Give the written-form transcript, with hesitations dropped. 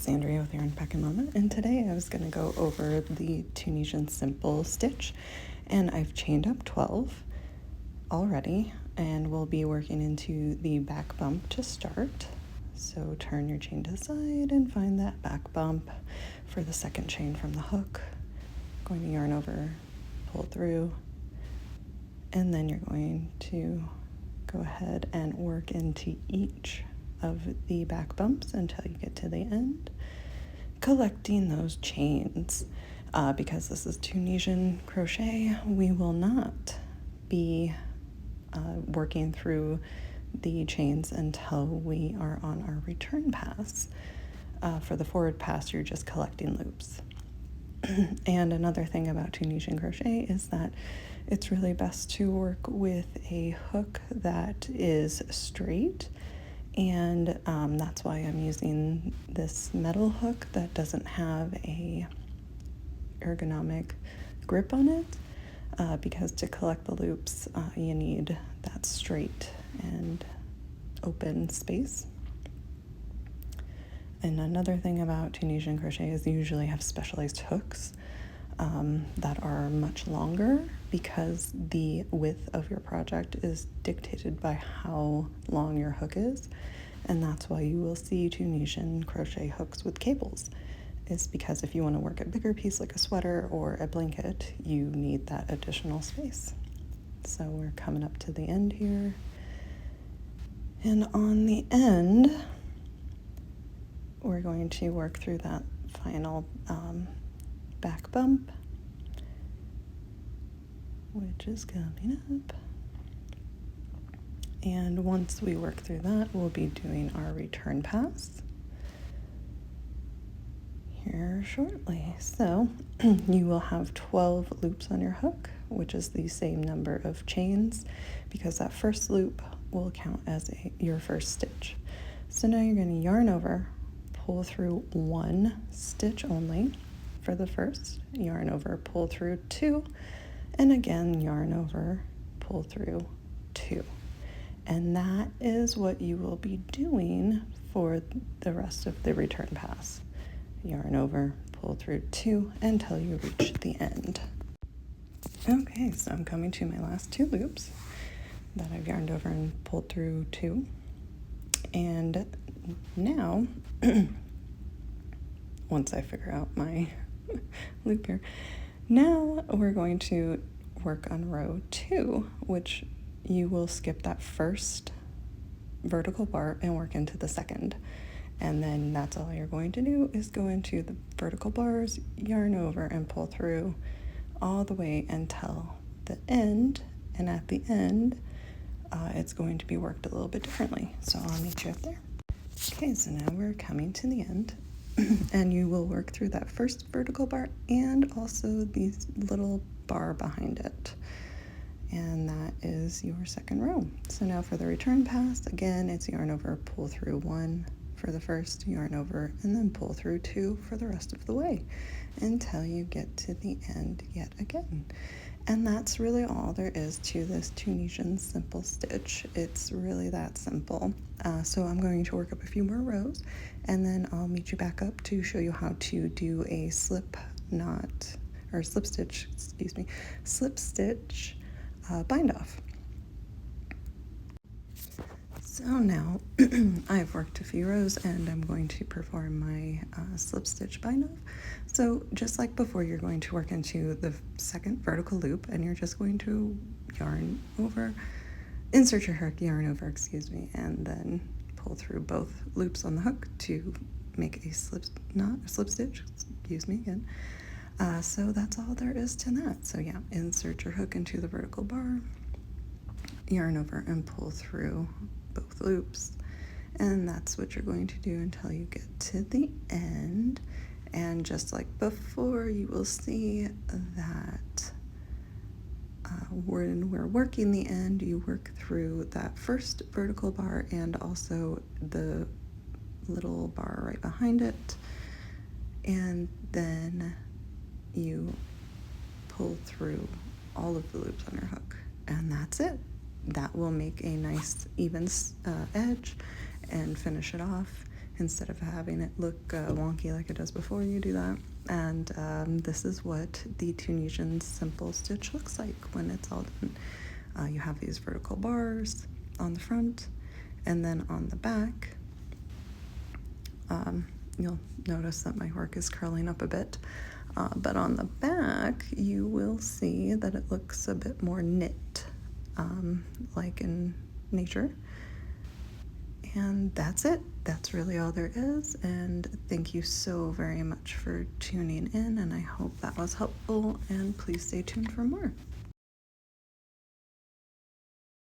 it's Andrea with Yarn Pack and Mama, and today I was going to go over the Tunisian simple stitch, and I've chained up 12 already, and we'll be working into the back bump to start. So turn your chain to the side and find that back bump for the second chain from the hook. Going to yarn over, pull through, and then you're going to go ahead and work into each of the back bumps until you get to the end, collecting those chains. Because this is Tunisian crochet, we will not be working through the chains until we are on our return pass. For the forward pass, you're just collecting loops. And another thing about Tunisian crochet is that it's really best to work with a hook that is straight, and that's why I'm using this metal hook that doesn't have a ergonomic grip on it, because to collect the loops you need that straight and open space. And another thing about Tunisian crochet is they usually have specialized hooks that are much longer, because the width of your project is dictated by how long your hook is, and that's why you will see Tunisian crochet hooks with cables. It's because if you want to work a bigger piece like a sweater or a blanket, you need that additional space. So we're coming up to the end here, and on the end we're going to work through that final back bump, which is coming up. And once we work through that, we'll be doing our return pass here shortly. So you will have 12 loops on your hook, which is the same number of chains, because that first loop will count as your first stitch. So now you're going to yarn over, pull through one stitch only for the first, yarn over, pull through two, and again yarn over, pull through two. And that is what you will be doing for the rest of the return pass. Yarn over, pull through two until you reach the end. Okay, so I'm coming to my last two loops that I've yarned over and pulled through two. And now, once I figure out my loop here, now we're going to work on row 2, which you will skip that first vertical bar and work into the second. And then that's all you're going to do, is go into the vertical bars, yarn over, and pull through all the way until the end. And at the end, it's going to be worked a little bit differently. So I'll meet you up there. Okay, so now we're coming to the end, and you will work through that first vertical bar and also the little bar behind it. And that is your second row. So now for the return pass, again, it's yarn over, pull through one for the first, yarn over, and then pull through two for the rest of the way until you get to the end yet again. And that's really all there is to this Tunisian simple stitch. It's really that simple. So I'm going to work up a few more rows, and then I'll meet you back up to show you how to do a slip stitch bind off. So now I've worked a few rows, and I'm going to perform my slip stitch bind off. So just like before, you're going to work into the second vertical loop, and you're just going to yarn over, insert your hook, yarn over, and then pull through both loops on the hook to make a slip stitch, again. So that's all there is to that. So yeah, insert your hook into the vertical bar, yarn over, and pull through both loops. And that's what you're going to do until you get to the end. And just like before, you will see that when we're working the end, you work through that first vertical bar and also the little bar right behind it, and then you pull through all of the loops on your hook, and that's it. That will make a nice even edge and finish it off. instead of having it look wonky like it does before you do that. And this is what the Tunisian simple stitch looks like when it's all done. You have these vertical bars on the front, and then on the back, you'll notice that my work is curling up a bit, but on the back you will see that it looks a bit more knit, like in nature. And that's it. That's really all there is. And thank you so very much for tuning in. And I hope that was helpful. And please stay tuned for more.